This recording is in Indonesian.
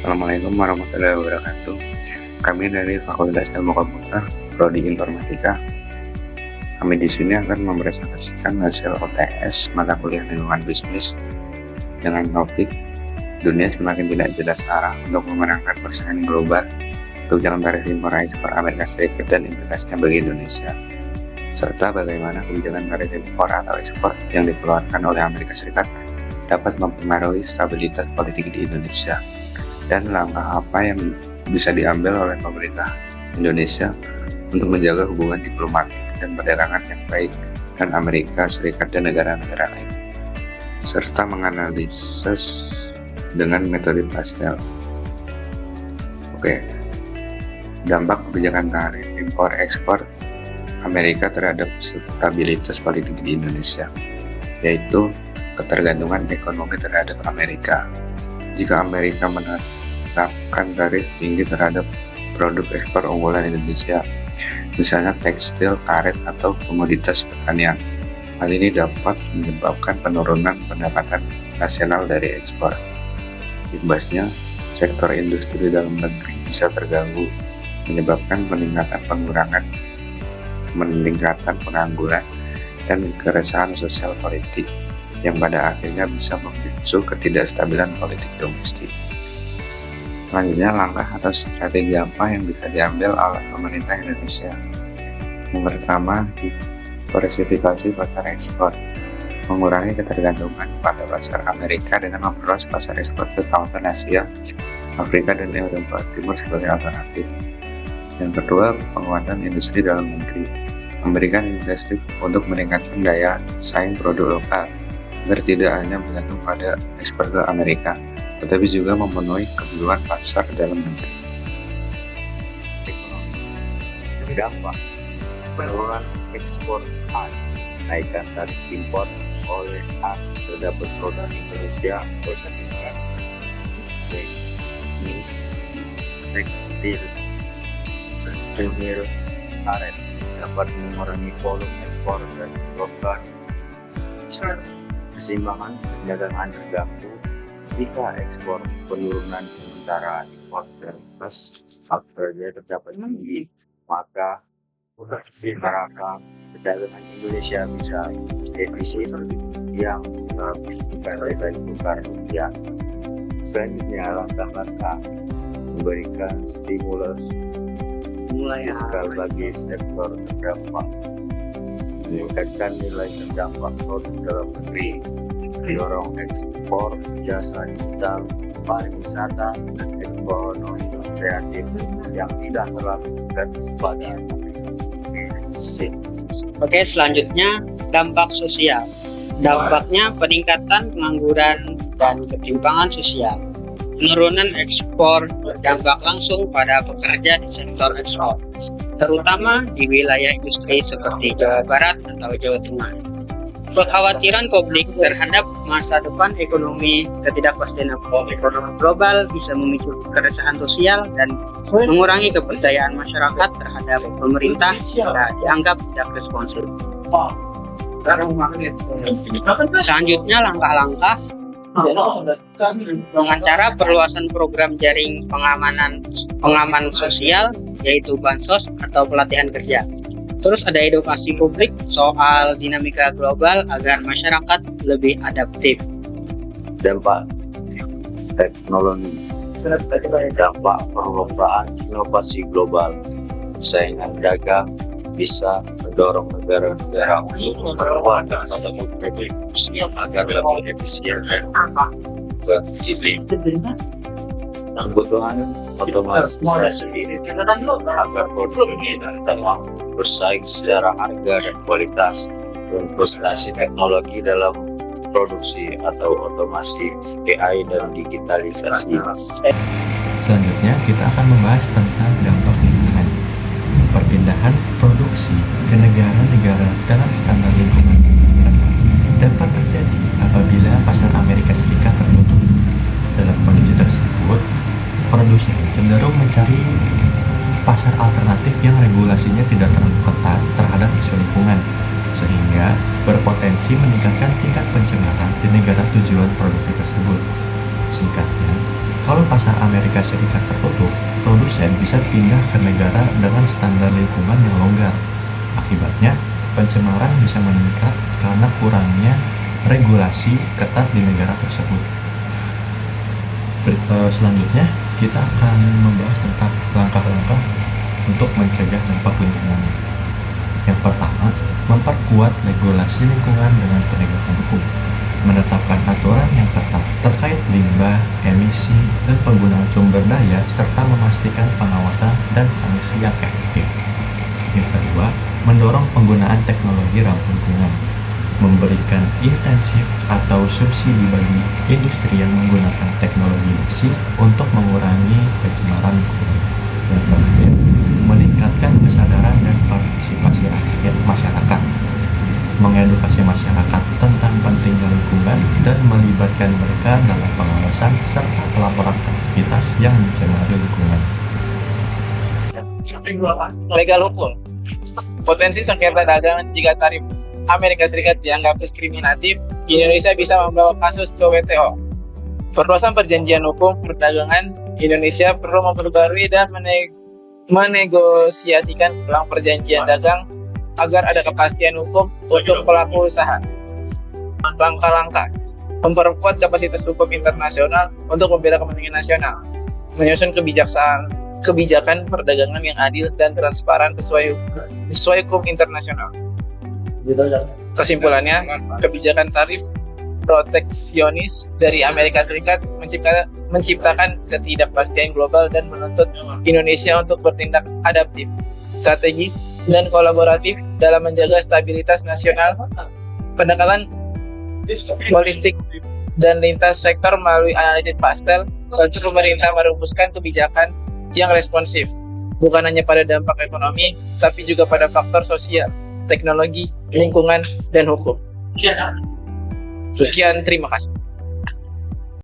Assalamualaikum warahmatullahi wabarakatuh. Kami dari Fakultas Ilmu Komputer, Prodi Informatika. Kami di sini akan mempresentasikan hasil OTS mata kuliah lingkungan bisnis dengan topik dunia semakin tidak jelas arah untuk memenangkan persaingan global, kebijakan tarif impor ekspor Amerika Serikat dan implikasinya bagi Indonesia, serta bagaimana kebijakan tarif impor atau ekspor yang dikeluarkan oleh Amerika Serikat dapat mempengaruhi stabilitas politik di Indonesia, dan langkah apa yang bisa diambil oleh pemerintah Indonesia untuk menjaga hubungan diplomatik dan perdagangan yang baik dengan Amerika Serikat dan negara-negara lain, serta menganalisis dengan metode Pascal. Dampak kebijakan tarif impor ekspor Amerika terhadap stabilitas politik di Indonesia, yaitu ketergantungan ekonomi terhadap Amerika. Jika Amerika menetapkan tarif tinggi terhadap produk ekspor unggulan Indonesia, misalnya tekstil, karet, atau komoditas pertanian, hal ini dapat menyebabkan penurunan pendapatan nasional dari ekspor. Imbasnya, sektor industri dalam negeri bisa terganggu, menyebabkan peningkatan pengangguran, dan keresahan sosial politik, yang pada akhirnya bisa memicu ketidakstabilan politik domestik. Selanjutnya, langkah atau strategi apa yang bisa diambil oleh pemerintah Indonesia? Yang pertama, diversifikasi pasar ekspor, mengurangi ketergantungan pada pasar Amerika dengan memperluas pasar ekspor ke kawasan Asia, Afrika, dan Eropa Timur sebagai alternatif. Yang kedua, penguatan industri dalam negeri, memberikan insentif untuk meningkatkan daya saing produk lokal, agar tidak hanya bergantung pada ekspor ke Amerika, tetapi juga memenuhi kebutuhan pasar dalam negeri. Ekonomi dampak penurunan ekspor khas, naikkan tarif impor oleh khas terdapat produk Indonesia bersertifikat mis, tekstil, premier, karet dapat mengurangi volume ekspor dari lokal. Keseimbangan perdagangan terganggu jika ekspor penurunan sementara impor terbatas harga terdapat tinggi, maka neraca perdagangan Indonesia bisa defisit yang nilai tukar rupiah. Selanjutnya, langkah-langkah memberikan stimulus fiskal bagi sektor terdampak, meningkatkan nilai terdampak produk dalam negeri, mendorong ekspor jasa digital, pariwisata, dan ekonomi kreatif yang tidak terlalu berkecepatan. Selanjutnya, dampak sosial. Dampaknya peningkatan pengangguran dan ketimpangan sosial. Penurunan ekspor berdampak langsung pada pekerja di sektor ekspor, terutama di wilayah industri seperti Jawa Barat atau Jawa Tengah. Kekhawatiran publik terhadap masa depan ekonomi ketidakpastian ekonomi global bisa memicu keresahan sosial dan mengurangi kepercayaan masyarakat terhadap pemerintah yang dianggap tidak responsif. Selanjutnya, langkah-langkah dengan cara perluasan program jaring pengaman sosial, yaitu bansos atau pelatihan kerja. Terus ada edukasi publik soal dinamika global agar masyarakat lebih adaptif. Dampak teknologi, dampak perlombaan inovasi global, saingan dagang bisa mendorong negara-negara untuk memperkuat strategi produksi agar lebih efisien dan bersinergi. Kebutuhan otomatisasi agar produk ini dapat bersaing secara harga dan kualitas, dan investasi teknologi dalam produksi atau otomasi AI dan digitalisasi. Selanjutnya kita akan membahas tentang dampak lingkungan. Perpindahan produksi ke negara-negara dalam standar lingkungan dapat terjadi apabila pasar Amerika Serikat tertutup. Dalam kondisi tersebut, produsen cenderung mencari pasar alternatif yang regulasinya tidak terlalu ketat terhadap isu lingkungan, sehingga berpotensi meningkatkan tingkat pencemaran di negara tujuan produk tersebut. Singkatnya, kalau pasar Amerika Serikat tertutup, produsen bisa pindah ke negara dengan standar lingkungan yang longgar. Akibatnya, pencemaran bisa meningkat karena kurangnya regulasi ketat di negara tersebut. Selanjutnya, kita akan membahas tentang langkah-langkah untuk mencegah dampak lingkungan. Yang pertama, memperkuat regulasi lingkungan dengan penegakan hukum. Menetapkan aturan yang ketat terkait limbah, emisi, dan penggunaan sumber daya, serta memastikan pengawasan dan sanksi yang efektif. Yang kedua, mendorong penggunaan teknologi ramah lingkungan. Memberikan intensif atau subsidi bagi industri yang menggunakan teknologi bersih untuk mengurangi pencemaran lingkungan. Dan terakhir, meningkatkan kesadaran dan partisipasi masyarakat. Mengedukasi masyarakat tentang pentingnya lingkungan dan melibatkan mereka dalam pengawasan serta pelaporan aktivitas yang mencemari lingkungan. Legal hukum. Potensi sengketa dagang jika tarif Amerika Serikat dianggap diskriminatif, Indonesia bisa membawa kasus ke WTO. Perluasan perjanjian hukum perdagangan, Indonesia perlu memperbarui dan menegosiasikan ulang perjanjian dagang agar ada kepastian hukum untuk pelaku usaha. Langkah-langkah memperkuat kapasitas hukum internasional untuk membela kepentingan nasional, menyusun kebijakan perdagangan yang adil dan transparan sesuai hukum internasional. Kesimpulannya, kebijakan tarif proteksionis dari Amerika Serikat menciptakan ketidakpastian global dan menuntut Indonesia untuk bertindak adaptif, strategis, dan kolaboratif dalam menjaga stabilitas nasional. Pendekatan holistik dan lintas sektor melalui analisis pastel untuk pemerintah merumuskan kebijakan yang responsif, bukan hanya pada dampak ekonomi, tapi juga pada faktor sosial, teknologi, lingkungan, dan hukum. Sekian, terima kasih.